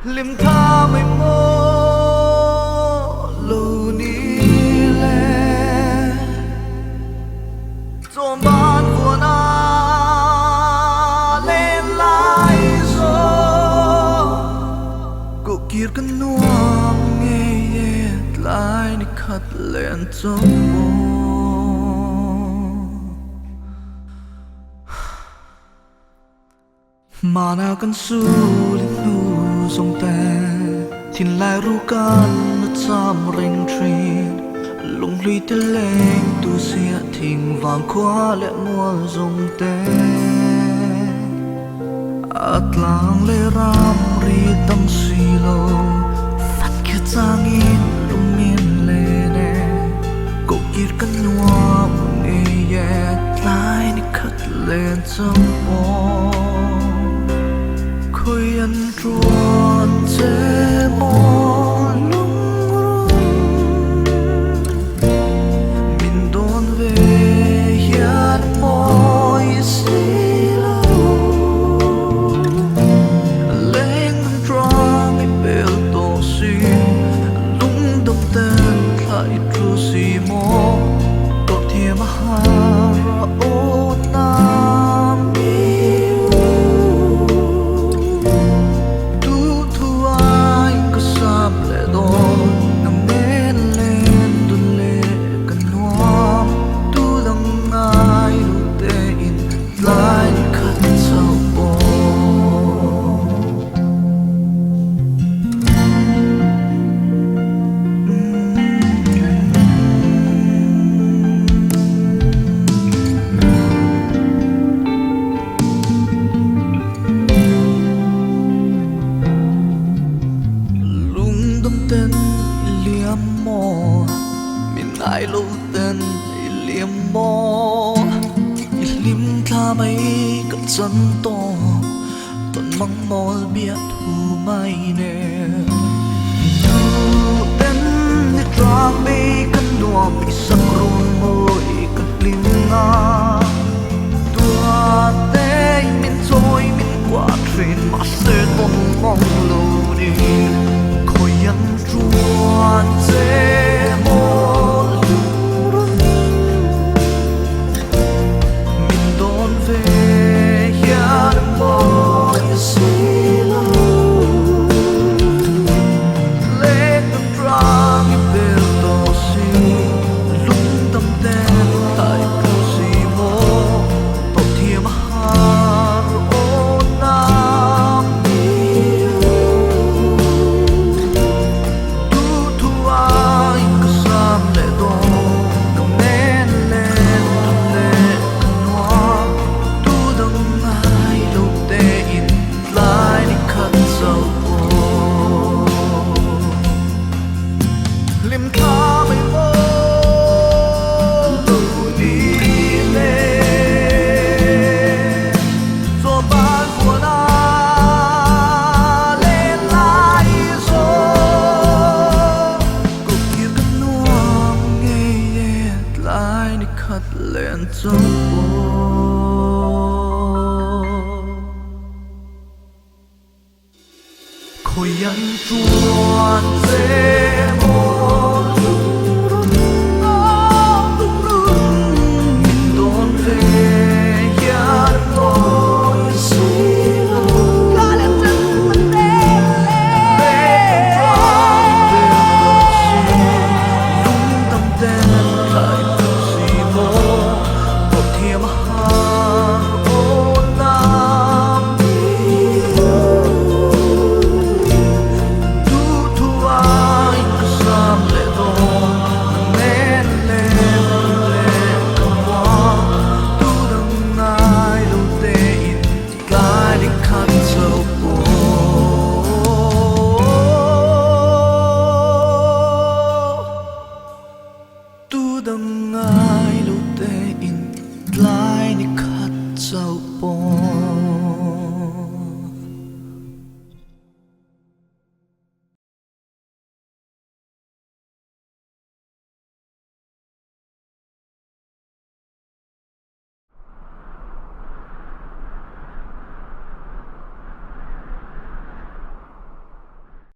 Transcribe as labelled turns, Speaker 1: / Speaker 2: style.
Speaker 1: lim tha mây mô lâu ní lệ cho ban của na lên lại rồi cô kia cần nuông nghe lại đi khát lên trong mô mà nào cần su linh nu dòng tè thì lại ru can nó chăm rình truyền lung lì tê lên tu xia thình vàng qua lệ mua dòng tè at lang lê ram ri tâm suy lâu phát kia trang in lung miên lê nè cô kia cần nuo nghe yet lại đi khát lên trong mô khơi ăn ruột chế mò lung rung mình đón về hiền môi xì lâu lên tròn mình bèo tổ xuyên lung đông tên lại tru xì mò có thiê mà hà ô nam tên liêm mò mình ai lâu tên liêm mò liêm tha mấy cận chân to tuần măng mò biết thu mai nè tên đi trăng mấy cân đùa bị sắc rung môi cất liêm nga tua tê mình trôi mình qua thuyền mà sẽ tông mong lâu đi yang ruan chế mô lung rung mình đón về hiền môi xì lâu lên tâm trang im bèo tổ xì lung tâm tên tại cô xì mô tổ thiê mà hà ô nam lên trong